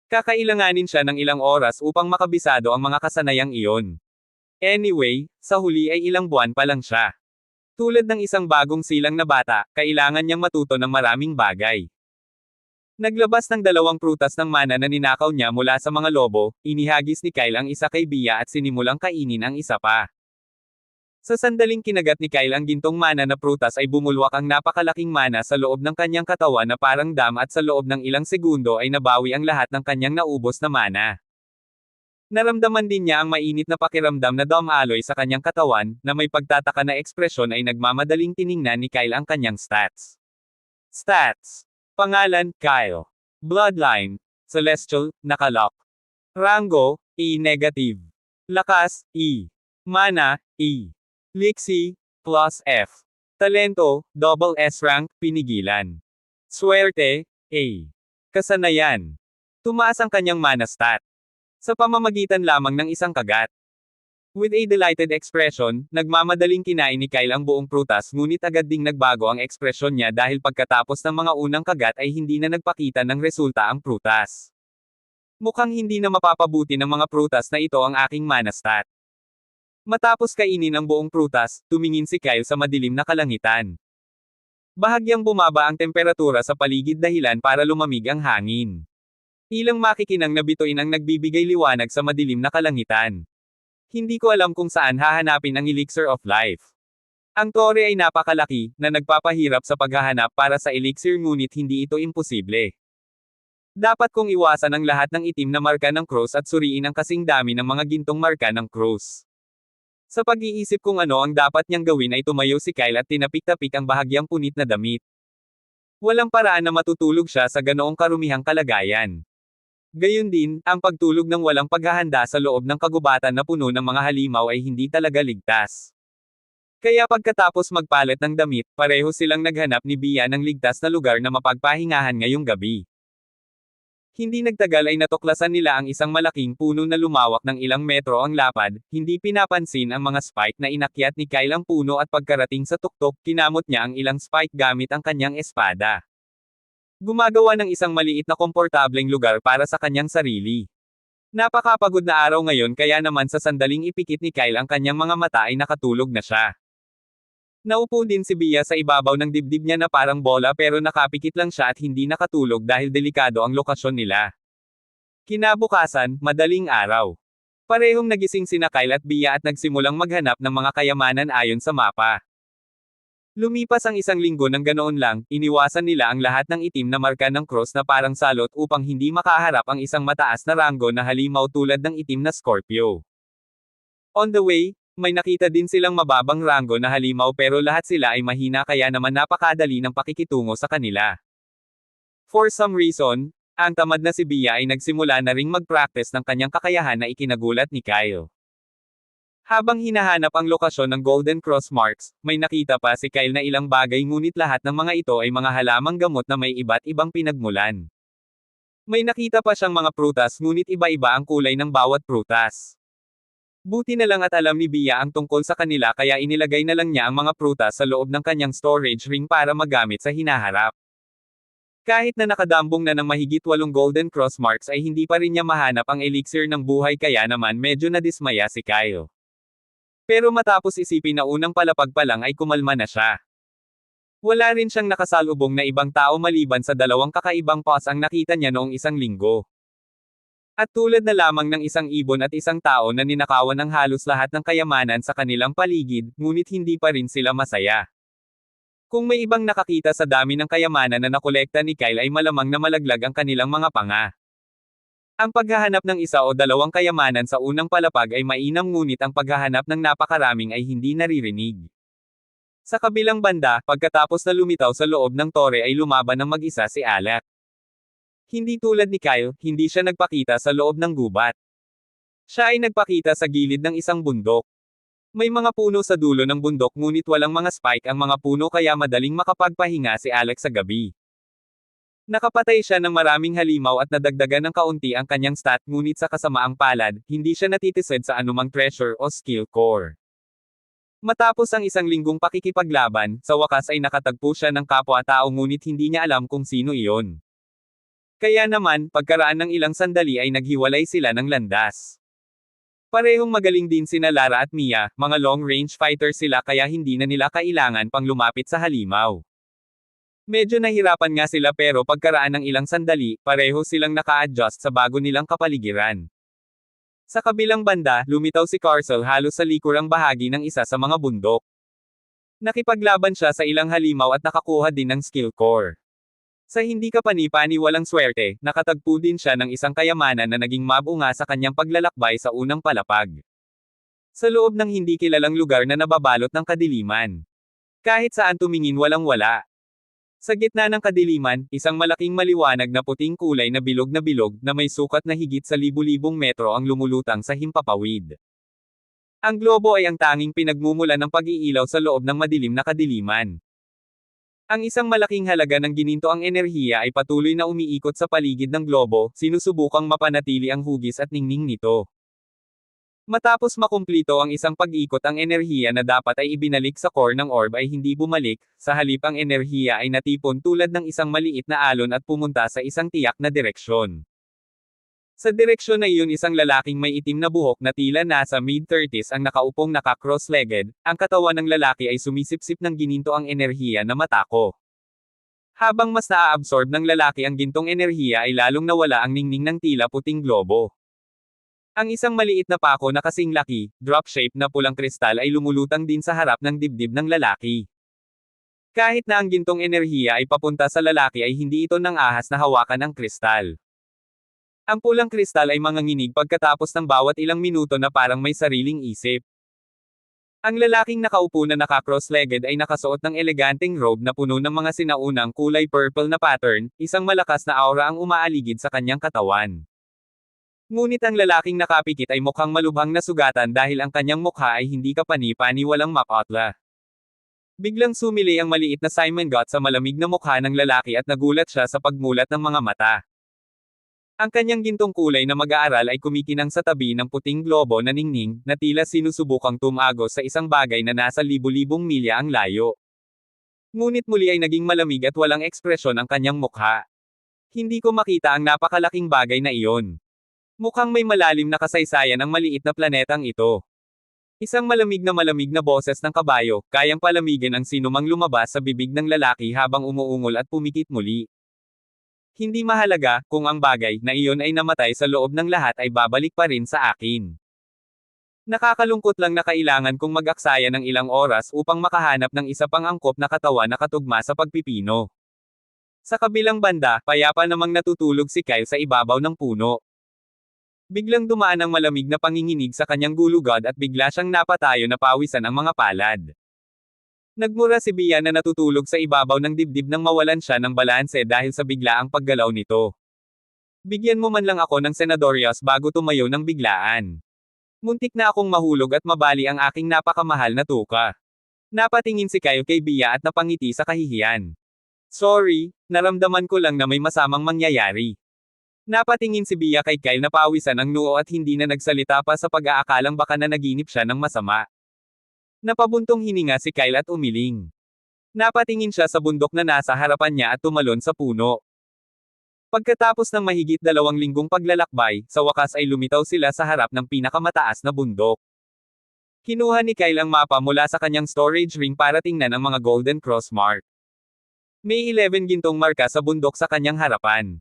Kakailanganin siya ng ilang oras upang makabisado ang mga kasanayang iyon. Anyway, sa huli ay ilang buwan pa lang siya. Tulad ng isang bagong silang na bata, kailangan niyang matuto ng maraming bagay. Naglabas ng 2 prutas ng mana na ninakaw niya mula sa mga lobo, inihagis ni Kyle ang isa kay Bia at sinimulang kainin ang isa pa. Sa sandaling kinagat ni Kyle ang gintong mana na prutas ay bumulwak ang napakalaking mana sa loob ng kanyang katawan na parang dam at sa loob ng ilang segundo ay nabawi ang lahat ng kanyang naubos na mana. Naramdaman din niya ang mainit na pakiramdam na dumaloy sa kanyang katawan, na may pagtataka na ekspresyon ay nagmamadaling tiningnan ni Kyle ang kanyang stats. Stats. Pangalan, Kyle. Bloodline, Celestial, nakalock. Rango, E negative. Lakas, E. Mana, E. Lixie, plus F. Talento, double S rank, pinigilan. Swerte, A. Kasanayan. Tumaas ang kanyang mana stat. Sa pamamagitan lamang ng isang kagat. With a delighted expression, nagmamadaling kinain ni Kyle ang buong prutas ngunit agad ding nagbago ang ekspresyon niya dahil pagkatapos ng mga unang kagat ay hindi na nagpakita ng resulta ang prutas. Mukhang hindi na mapapabuti ng mga prutas na ito ang aking mana stat. Matapos kainin ang buong prutas, tumingin si Kyle sa madilim na kalangitan. Bahagyang bumaba ang temperatura sa paligid dahilan para lumamig ang hangin. Ilang makikinang na bituin ang nagbibigay liwanag sa madilim na kalangitan. Hindi ko alam kung saan hahanapin ang elixir of life. Ang tore ay napakalaki, na nagpapahirap sa paghahanap para sa elixir ngunit hindi ito imposible. Dapat kong iwasan ang lahat ng itim na marka ng cross at suriin ang kasing dami ng mga gintong marka ng cross. Sa pag-iisip kung ano ang dapat niyang gawin ay tumayo si Kyle at tinapik-tapik ang bahagyang punit na damit. Walang paraan na matutulog siya sa ganoong karumihang kalagayan. Gayun din, ang pagtulog ng walang paghahanda sa loob ng kagubatan na puno ng mga halimaw ay hindi talaga ligtas. Kaya pagkatapos magpalit ng damit, pareho silang naghanap ni Bia ng ligtas na lugar na mapagpahingahan ngayong gabi. Hindi nagtagal ay natuklasan nila ang isang malaking puno na lumawak ng ilang metro ang lapad, hindi pinapansin ang mga spike na inakyat ni Kyle ang puno at pagkarating sa tuktok, kinamot niya ang ilang spike gamit ang kanyang espada. Gumagawa ng isang maliit na komportableng lugar para sa kanyang sarili. Napakapagod na araw ngayon kaya naman sa sandaling ipikit ni Kyle ang kanyang mga mata ay nakatulog na siya. Naupo din si Bia sa ibabaw ng dibdib niya na parang bola pero nakapikit lang siya at hindi nakatulog dahil delikado ang lokasyon nila. Kinabukasan, madaling araw. Parehong nagising sina Kyle at Bia at nagsimulang maghanap ng mga kayamanan ayon sa mapa. Lumipas ang isang linggo ng ganoon lang, iniwasan nila ang lahat ng itim na marka ng cross na parang salot upang hindi makaharap ang isang mataas na ranggo na halimaw tulad ng itim na Scorpio. On the way, may nakita din silang mababang ranggo na halimaw pero lahat sila ay mahina kaya naman napakadali ng pakikitungo sa kanila. For some reason, ang tamad na si Bia ay nagsimula na ring mag-practice ng kanyang kakayahan na ikinagulat ni Kyle. Habang hinahanap ang lokasyon ng Golden Cross Marks, may nakita pa si Kyle na ilang bagay ngunit lahat ng mga ito ay mga halamang gamot na may iba't ibang pinagmulan. May nakita pa siyang mga prutas ngunit iba-iba ang kulay ng bawat prutas. Buti na lang at alam ni Bia ang tungkol sa kanila kaya inilagay na lang niya ang mga prutas sa loob ng kanyang storage ring para magamit sa hinaharap. Kahit na nakadambong na ng mahigit 8 Golden Cross Marks ay hindi pa rin niya mahanap ang elixir ng buhay kaya naman medyo nadismaya si Kyle. Pero matapos isipin na unang palapag pa lang ay kumalma na siya. Wala rin siyang nakasalubong na ibang tao maliban sa dalawang kakaibang paws ang nakita niya noong isang linggo. At tulad na lamang ng isang ibon at isang tao na ninakawan ng halos lahat ng kayamanan sa kanilang paligid, ngunit hindi pa rin sila masaya. Kung may ibang nakakita sa dami ng kayamanan na nakolekta ni Kyle ay malamang na malaglag ang kanilang mga panga. Ang paghahanap ng isa o dalawang kayamanan sa unang palapag ay mainam ngunit ang paghahanap ng napakaraming ay hindi naririnig. Sa kabilang banda, pagkatapos na lumitaw sa loob ng tore ay lumaban ng mag-isa si Alec. Hindi tulad ni Kyle, hindi siya nagpakita sa loob ng gubat. Siya ay nagpakita sa gilid ng isang bundok. May mga puno sa dulo ng bundok ngunit walang mga spike ang mga puno kaya madaling makapagpahinga si Alex sa gabi. Nakapatay siya ng maraming halimaw at nadagdagan ng kaunti ang kanyang stat ngunit sa kasamaang palad, hindi siya natitisod sa anumang treasure o skill core. Matapos ang isang linggong pakikipaglaban, sa wakas ay nakatagpo siya ng kapwa-tao ngunit hindi niya alam kung sino iyon. Kaya naman, pagkaraan ng ilang sandali ay naghiwalay sila ng landas. Parehong magaling din sina Lara at Mia, mga long-range fighters sila kaya hindi na nila kailangan pang lumapit sa halimaw. Medyo nahirapan nga sila pero pagkaraan ng ilang sandali, pareho silang naka-adjust sa bago nilang kapaligiran. Sa kabilang banda, lumitaw si Carcel halos sa likurang bahagi ng isa sa mga bundok. Nakipaglaban siya sa ilang halimaw at nakakuha din ng skill core. Sa hindi kapani-paniwalang swerte, nakatagpo din siya ng isang kayamanan na naging mabunga sa kanyang paglalakbay sa unang palapag. Sa loob ng hindi kilalang lugar na nababalot ng kadiliman. Kahit saan tumingin walang-wala. Sa gitna ng kadiliman, isang malaking maliwanag na puting kulay na bilog na may sukat na higit sa libu-libong metro ang lumulutang sa himpapawid. Ang globo ay ang tanging pinagmumulan ng pag-iilaw sa loob ng madilim na kadiliman. Ang isang malaking halaga ng ginintoang enerhiya ay patuloy na umiikot sa paligid ng globo, sinusubukang mapanatili ang hugis at ningning nito. Matapos makumplito ang isang pag-ikot ang enerhiya na dapat ay ibinalik sa core ng orb ay hindi bumalik, sa halip ang enerhiya ay natipon tulad ng isang maliit na alon at pumunta sa isang tiyak na direksyon. Sa direksyon na iyon isang lalaking may itim na buhok na tila nasa mid-30s ang nakaupong naka-cross-legged, ang katawan ng lalaki ay sumisipsip ng gininto ang enerhiya na matako. Habang mas naa-absorb ng lalaki ang gintong enerhiya ay lalong nawala ang ningning ng tila puting globo. Ang isang maliit na pako na kasing laki, drop-shaped na pulang kristal ay lumulutang din sa harap ng dibdib ng lalaki. Kahit na ang gintong enerhiya ay papunta sa lalaki ay hindi ito nang ahas na hawakan ang kristal. Ang pulang kristal ay manganginig pagkatapos ng bawat ilang minuto na parang may sariling isip. Ang lalaking nakaupo na naka-cross-legged ay nakasuot ng eleganteng robe na puno ng mga sinaunang kulay purple na pattern, isang malakas na aura ang umaaligid sa kanyang katawan. Ngunit ang lalaking nakapikit ay mukhang malubhang na sugatan dahil ang kanyang mukha ay hindi kapani-paniwalang mapotla. Biglang sumili ang maliit na Simon Gott sa malamig na mukha ng lalaki at nagulat siya sa pagmulat ng mga mata. Ang kanyang gintong kulay na mag-aaral ay kumikinang sa tabi ng puting globo na ningning, na tila sinusubukang tumagos sa isang bagay na nasa libu-libong milya ang layo. Ngunit muli ay naging malamig at walang ekspresyon ang kanyang mukha. Hindi ko makita ang napakalaking bagay na iyon. Mukhang may malalim na kasaysayan ang maliit na planetang ito. Isang malamig na boses ng kabayo, kayang palamigin ang sinumang lumabas sa bibig ng lalaki habang umuungol at pumikit muli. Hindi mahalaga, kung ang bagay na iyon ay namatay sa loob ng lahat ay babalik pa rin sa akin. Nakakalungkot lang na kailangan kong mag-aksaya ng ilang oras upang makahanap ng isa pang angkop na katawan na katugma sa pagpipino. Sa kabilang banda, payapa namang natutulog si Kyle sa ibabaw ng puno. Biglang dumaan ang malamig na panginginig sa kanyang gulugod at bigla siyang napatayo na pawisan ang mga palad. Nagmura si Bia na natutulog sa ibabaw ng dibdib nang mawalan siya ng balanse dahil sa biglaang paggalaw nito. Bigyan mo man lang ako ng senadorios bago tumayo ng biglaan. Muntik na akong mahulog at mabali ang aking napakamahal na tuka. Napatingin si Kyle kay Bea at napangiti sa kahihiyan. Sorry, naramdaman ko lang na may masamang mangyayari. Napatingin si Bea kay Kyle na pawisan ang noo at hindi na nagsalita pa sa pag-aakalang baka na naginip siya ng masama. Napabuntong hininga si Kyle at umiling. Napatingin siya sa bundok na nasa harapan niya at tumalon sa puno. Pagkatapos ng mahigit 2 linggong paglalakbay, sa wakas ay lumitaw sila sa harap ng pinakamataas na bundok. Kinuha ni Kyle ang mapa mula sa kanyang storage ring para tingnan ang mga golden cross mark. May 11 gintong marka sa bundok sa kanyang harapan.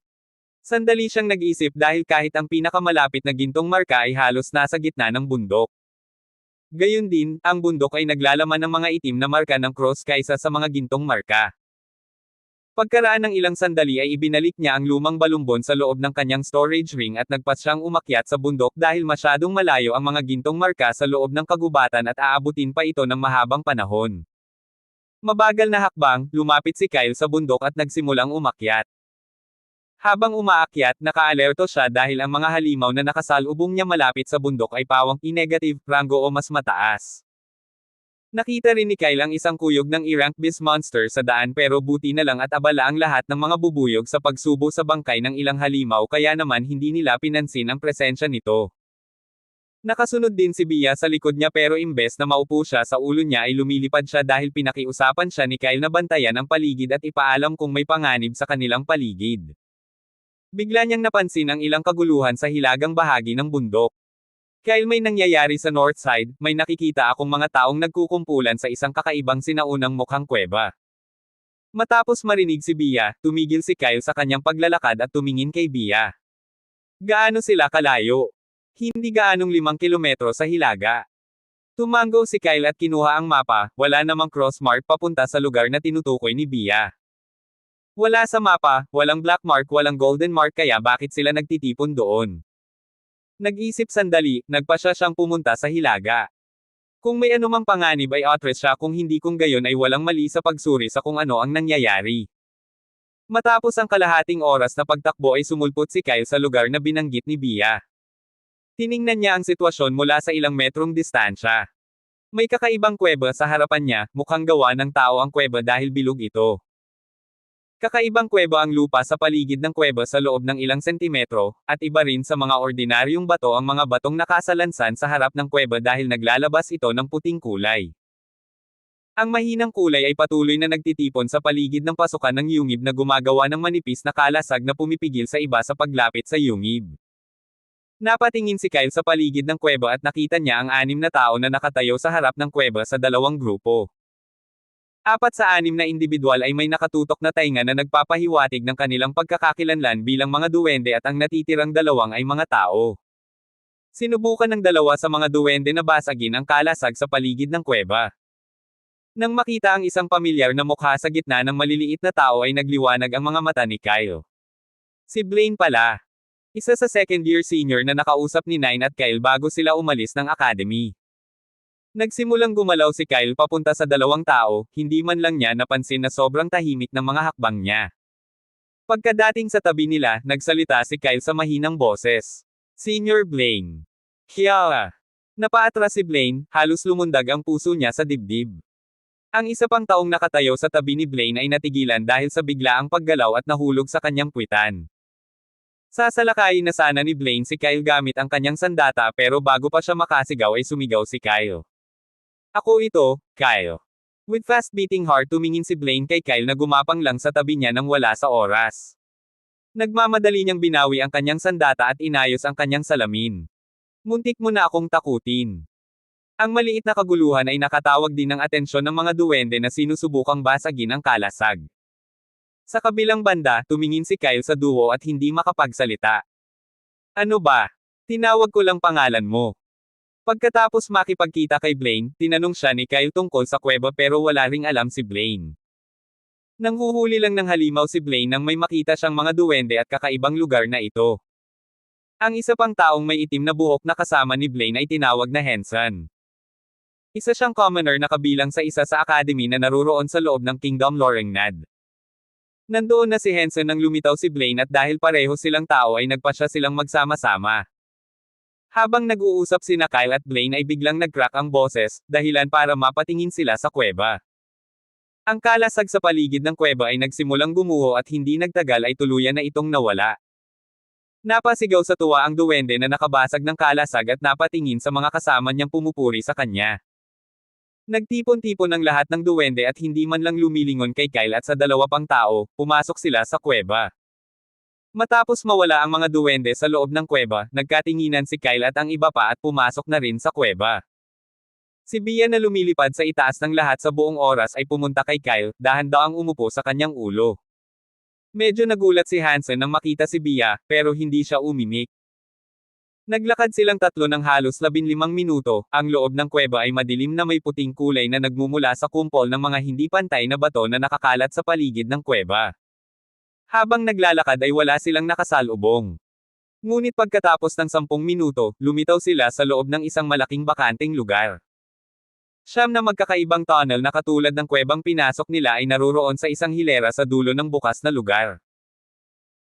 Sandali siyang nag-isip dahil kahit ang pinakamalapit na gintong marka ay halos nasa gitna ng bundok. Gayun din, ang bundok ay naglalaman ng mga itim na marka ng cross kaysa sa mga gintong marka. Pagkaraan ng ilang sandali ay ibinalik niya ang lumang balumbon sa loob ng kanyang storage ring at nagpas siyang umakyat sa bundok dahil masyadong malayo ang mga gintong marka sa loob ng kagubatan at aabutin pa ito ng mahabang panahon. Mabagal na hakbang, lumapit si Kyle sa bundok at nagsimulang umakyat. Habang umaakyat, nakaalerto siya dahil ang mga halimaw na nakasalubong niya malapit sa bundok ay pawang E-negative rango o mas mataas. Nakita rin ni Kyle ang isang kuyog ng E-rank beast monster sa daan pero buti na lang at abala ang lahat ng mga bubuyog sa pagsubo sa bangkay ng ilang halimaw kaya naman hindi nila pinansin ang presensya nito. Nakasunod din si Bea sa likod niya pero imbes na maupo siya sa ulo niya ay lumilipad siya dahil pinakiusapan siya ni Kyle na bantayan ang paligid at ipaalam kung may panganib sa kanilang paligid. Bigla niyang napansin ang ilang kaguluhan sa hilagang bahagi ng bundok. Kyle, may nangyayari sa north side, may nakikita akong mga taong nagkukumpulan sa isang kakaibang sinaunang mukhang kuweba. Matapos marinig si Bea, tumigil si Kyle sa kanyang paglalakad at tumingin kay Bea. Gaano sila kalayo? Hindi gaanong 5 kilometro sa hilaga. Tumango si Kyle at kinuha ang mapa, wala namang cross mark papunta sa lugar na tinutukoy ni Bea. Wala sa mapa, walang black mark, walang golden mark kaya bakit sila nagtitipon doon? Nag-isip sandali, nagpasya siyang pumunta sa hilaga. Kung may anumang panganib ay atras siya kung hindi kung gayon ay walang mali sa pagsuri sa kung ano ang nangyayari. Matapos ang kalahating oras na pagtakbo ay sumulpot si Kyle sa lugar na binanggit ni Bea. Tiningnan niya ang sitwasyon mula sa ilang metrong distansya. May kakaibang kuweba sa harapan niya, mukhang gawa ng tao ang kuweba dahil bilog ito. Kakaibang kuweba ang lupa sa paligid ng kuweba sa loob ng ilang sentimetro, at iba rin sa mga ordinaryong bato ang mga batong nakasalansan sa harap ng kuweba dahil naglalabas ito ng puting kulay. Ang mahinang kulay ay patuloy na nagtitipon sa paligid ng pasukan ng yungib na gumagawa ng manipis na kalasag na pumipigil sa iba sa paglapit sa yungib. Napatingin si Kyle sa paligid ng kuweba at nakita niya ang 6 na tao na nakatayo sa harap ng kuweba sa 2 grupo. 4 sa 6 na individual ay may nakatutok na tainga na nagpapahiwatig ng kanilang pagkakakilanlan bilang mga duwende at ang natitirang 2 ay mga tao. Sinubukan ng 2 sa mga duwende na basagin ang kalasag sa paligid ng kuweba. Nang makita ang isang pamilyar na mukha sa gitna ng maliliit na tao ay nagliwanag ang mga mata ni Kyle. Si Blaine pala. Isa sa second-year senior na nakausap ni Nine at Kyle bago sila umalis ng academy. Nagsimulang gumalaw si Kyle papunta sa 2 tao, hindi man lang niya napansin na sobrang tahimik ng mga hakbang niya. Pagkadating sa tabi nila, nagsalita si Kyle sa mahinang boses. Senior Blaine. Kaya. Napaatras si Blaine, halos lumundag ang puso niya sa dibdib. Ang isa pang taong nakatayo sa tabi ni Blaine ay natigilan dahil sa biglaang paggalaw at nahulog sa kanyang puwitan. Sasalakayin na sana ni Blaine si Kyle gamit ang kanyang sandata pero bago pa siya makasigaw ay sumigaw si Kyle. Ako ito, Kyle. With fast beating heart tumingin si Blaine kay Kyle na gumapang lang sa tabi niya nang wala sa oras. Nagmamadali niyang binawi ang kanyang sandata at inayos ang kanyang salamin. Muntik mo na akong takutin. Ang maliit na kaguluhan ay nakatawag din ng atensyon ng mga duwende na sinusubukang basagin ang kalasag. Sa kabilang banda, tumingin si Kyle sa duo at hindi makapagsalita. Ano ba? Tinawag ko lang pangalan mo. Pagkatapos makipagkita kay Blaine, tinanong siya ni Kyle tungkol sa kuweba pero wala ring alam si Blaine. Nanghuhuli lang ng halimaw si Blaine nang may makita siyang mga duwende at kakaibang lugar na ito. Ang isa pang taong may itim na buhok na kasama ni Blaine ay tinawag na Henson. Isa siyang commoner na kabilang sa isa sa academy na naruroon sa loob ng Kingdom Lorengnad. Nandoon na si Henson nang lumitaw si Blaine at dahil pareho silang tao ay nagpasya silang magsama-sama. Habang nag-uusap sina Kyle at Blaine ay biglang nag-crack ang boses, dahilan para mapatingin sila sa kuweba. Ang kalasag sa paligid ng kuweba ay nagsimulang gumuho at hindi nagtagal ay tuluyan na itong nawala. Napasigaw sa tuwa ang duwende na nakabasag ng kalasag at napatingin sa mga kasama niyang pumupuri sa kanya. Nagtipon-tipon ang lahat ng duwende at hindi man lang lumilingon kay Kyle at sa dalawa pang tao, pumasok sila sa kuweba. Matapos mawala ang mga duwende sa loob ng kuweba, nagkatinginan si Kyle at ang iba pa at pumasok na rin sa kuweba. Si Bia na lumilipad sa itaas ng lahat sa buong oras ay pumunta kay Kyle, dahan-dahang umupo sa kanyang ulo. Medyo nagulat si Hansen nang makita si Bia, pero hindi siya umimik. Naglakad silang tatlo ng halos 15 minuto, ang loob ng kuweba ay madilim na may puting kulay na nagmumula sa kumpol ng mga hindi pantay na bato na nakakalat sa paligid ng kuweba. Habang naglalakad ay wala silang nakasalubong. Ngunit pagkatapos ng 10 minuto, lumitaw sila sa loob ng isang malaking bakanteng lugar. Siyam na magkakaibang tunnel na katulad ng kuwebang pinasok nila ay naroroon sa isang hilera sa dulo ng bukas na lugar.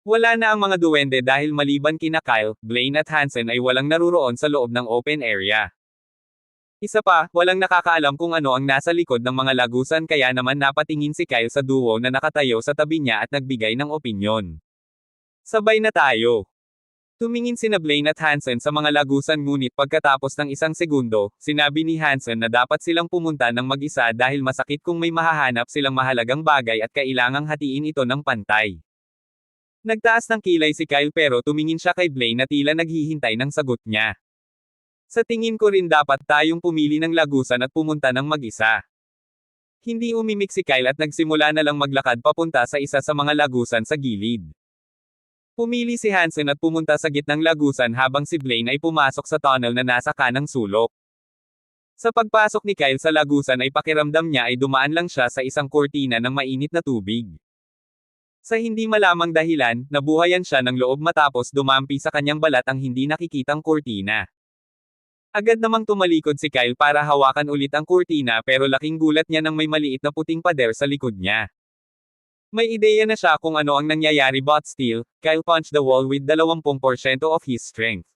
Wala na ang mga duwende dahil maliban kina Kyle, Blaine at Hansen ay walang naroroon sa loob ng open area. Isa pa, walang nakakaalam kung ano ang nasa likod ng mga lagusan kaya naman napatingin si Kyle sa duo na nakatayo sa tabi niya at nagbigay ng opinyon. Sabay na tayo. Tumingin sina Blaine at Hansen sa mga lagusan ngunit pagkatapos ng isang segundo, sinabi ni Hansen na dapat silang pumunta ng mag-isa dahil masakit kung may mahahanap silang mahalagang bagay at kailangang hatiin ito ng pantay. Nagtaas ng kilay si Kyle pero tumingin siya kay Blaine na tila naghihintay ng sagot niya. Sa tingin ko rin dapat tayong pumili ng lagusan at pumunta ng mag-isa. Hindi umimik si Kyle at nagsimula na lang maglakad papunta sa isa sa mga lagusan sa gilid. Pumili si Hansen at pumunta sa gitnang lagusan habang si Blaine ay pumasok sa tunnel na nasa kanang sulok. Sa pagpasok ni Kyle sa lagusan ay pakiramdam niya ay dumaan lang siya sa isang kurtina ng mainit na tubig. Sa hindi malamang dahilan, nabuhayan siya ng loob matapos dumampi sa kanyang balat ang hindi nakikitang kurtina. Agad namang tumalikod si Kyle para hawakan ulit ang kurtina pero laking gulat niya nang may maliit na puting pader sa likod niya. May ideya na siya kung ano ang nangyayari but still, Kyle punched the wall with 20% of his strength.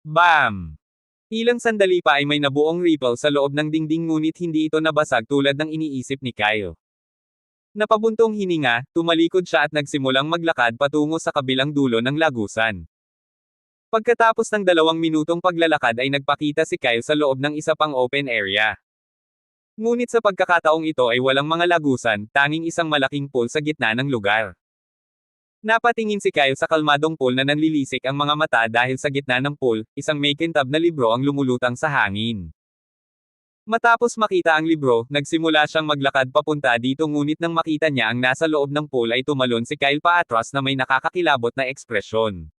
Bam! Ilang sandali pa ay may nabuong ripple sa loob ng dingding ngunit hindi ito nabasag tulad ng iniisip ni Kyle. Napabuntong hininga, tumalikod siya at nagsimulang maglakad patungo sa kabilang dulo ng lagusan. Pagkatapos ng 2 minutong paglalakad ay nagpakita si Kyle sa loob ng isa pang open area. Ngunit sa pagkakataong ito ay walang mga lagusan, tanging isang malaking pool sa gitna ng lugar. Napatingin si Kyle sa kalmadong pool na nanlilisik ang mga mata dahil sa gitna ng pool, isang may kintab na libro ang lumulutang sa hangin. Matapos makita ang libro, nagsimula siyang maglakad papunta dito ngunit nang makita niya ang nasa loob ng pool ay tumalon si Kyle paatras na may nakakakilabot na ekspresyon.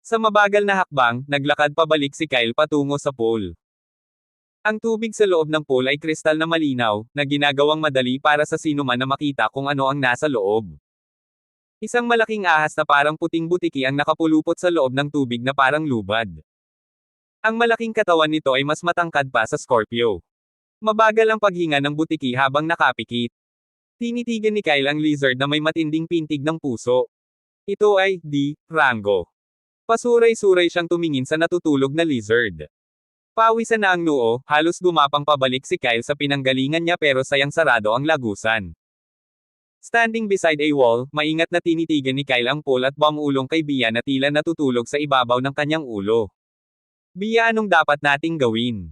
Sa mabagal na hakbang, naglakad pabalik si Kyle patungo sa pool. Ang tubig sa loob ng pool ay kristal na malinaw, na ginagawang madali para sa sinuman na makita kung ano ang nasa loob. Isang malaking ahas na parang puting butiki ang nakapulupot sa loob ng tubig na parang lubad. Ang malaking katawan nito ay mas matangkad pa sa Scorpio. Mabagal ang paghinga ng butiki habang nakapikit. Tinitigan ni Kyle ang lizard na may matinding pintig ng puso. Ito ay D. rango. Pasuray-suray siyang tumingin sa natutulog na lizard. Pawisan na ang noo, halos gumapang pabalik si Kyle sa pinanggalingan niya pero sayang sarado ang lagusan. Standing beside a wall, maingat na tinitigan ni Kyle ang pool at bumulong kay Bia na tila natutulog sa ibabaw ng kanyang ulo. Bia, anong dapat nating gawin?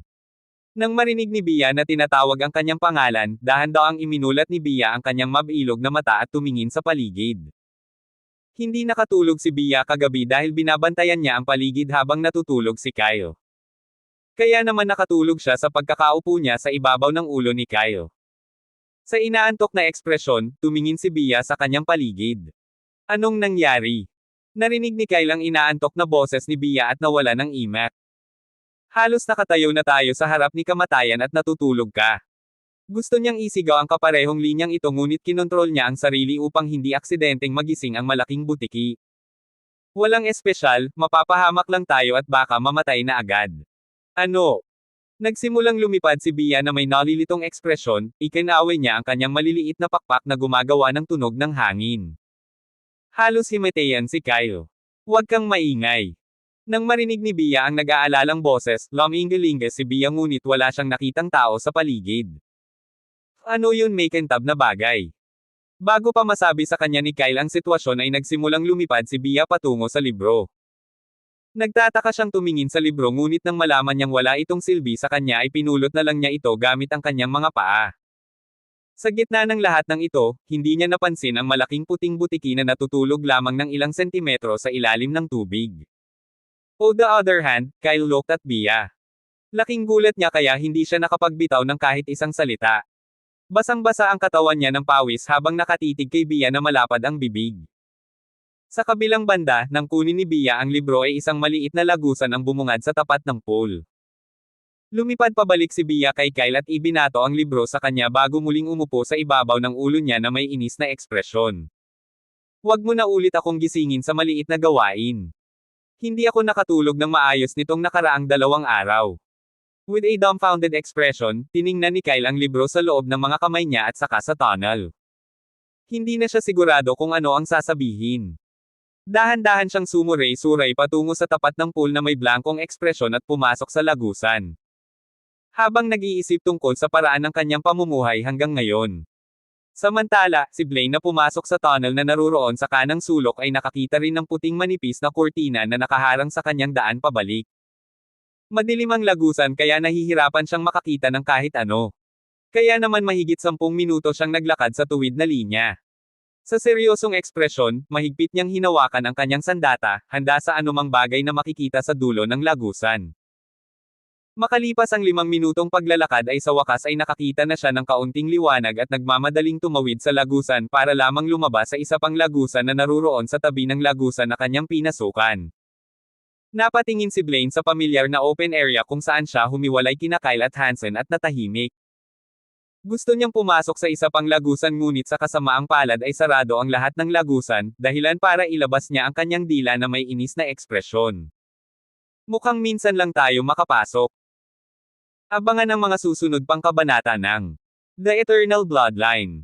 Nang marinig ni Bia na tinatawag ang kanyang pangalan, dahan-dahang iminulat ni Bia ang kanyang mabilog na mata at tumingin sa paligid. Hindi nakatulog si Bia kagabi dahil binabantayan niya ang paligid habang natutulog si Kyle. Kaya naman nakatulog siya sa pagkakaupo niya sa ibabaw ng ulo ni Kyle. Sa inaantok na ekspresyon, tumingin si Bia sa kanyang paligid. Anong nangyari? Narinig ni Kyle ang inaantok na boses ni Bia at nawala ng imak. Halos nakatayo na tayo sa harap ni kamatayan at natutulog ka. Gusto niyang isigaw ang kaparehong linyang ito ngunit kinontrol niya ang sarili upang hindi aksidenteng magising ang malaking butiki. Walang espesyal, mapapahamak lang tayo at baka mamatay na agad. Ano? Nagsimulang lumipad si Bia na may nalilitong ekspresyon, ikinaway niya ang kanyang maliliit na pakpak na gumagawa ng tunog ng hangin. Halos himatayan si Kyle. Huwag kang maingay. Nang marinig ni Bia ang nag-aalalang boses, lumingalinga si Bia ngunit wala siyang nakitang tao sa paligid. Ano yun may kintab na bagay? Bago pa masabi sa kanya ni Kyle ang sitwasyon ay nagsimulang lumipad si Bia patungo sa libro. Nagtataka siyang tumingin sa libro ngunit nang malaman niyang wala itong silbi sa kanya ay pinulot na lang niya ito gamit ang kanyang mga paa. Sa gitna ng lahat ng ito, hindi niya napansin ang malaking puting butiki na natutulog lamang ng ilang sentimetro sa ilalim ng tubig. On the other hand, Kyle looked at Bia. Laking gulat niya kaya hindi siya nakapagbitaw ng kahit isang salita. Basang-basa ang katawan niya ng pawis habang nakatitig kay Bia na malapad ang bibig. Sa kabilang banda, nang kunin ni Bia ang libro ay isang maliit na lagusan ang bumungad sa tapat ng pool. Lumipad pabalik si Bia kay Kyle at ibinato ang libro sa kanya bago muling umupo sa ibabaw ng ulo niya na may inis na ekspresyon. Huwag mo na ulit akong gisingin sa maliit na gawain. Hindi ako nakatulog ng maayos nitong nakaraang 2 araw. With a dumbfounded expression, tiningnan ni Kyle ang libro sa loob ng mga kamay niya at saka sa tunnel. Hindi na siya sigurado kung ano ang sasabihin. Dahan-dahan siyang sumuray-suray patungo sa tapat ng pool na may blankong ekspresyon at pumasok sa lagusan. Habang nag-iisip tungkol sa paraan ng kanyang pamumuhay hanggang ngayon. Samantala, si Blaine na pumasok sa tunnel na naruroon sa kanang sulok ay nakakita rin ng puting manipis na kurtina na nakaharang sa kanyang daan pabalik. Madilim ang lagusan kaya nahihirapan siyang makakita ng kahit ano. Kaya naman mahigit 10 minuto siyang naglakad sa tuwid na linya. Sa seryosong ekspresyon, mahigpit niyang hinawakan ang kanyang sandata, handa sa anumang bagay na makikita sa dulo ng lagusan. Makalipas ang 5 minutong paglalakad ay sa wakas ay nakakita na siya ng kaunting liwanag at nagmamadaling tumawid sa lagusan para lamang lumabas sa isa pang lagusan na naruroon sa tabi ng lagusan na kanyang pinasukan. Napatingin si Blaine sa pamilyar na open area kung saan siya humiwalay kina Kyle at Hansen at natahimik. Gusto niyang pumasok sa isa pang lagusan ngunit sa kasamaang palad ay sarado ang lahat ng lagusan, dahilan para ilabas niya ang kanyang dila na may inis na ekspresyon. Mukhang minsan lang tayo makapasok. Abangan ang mga susunod pang kabanata ng The Eternal Bloodline.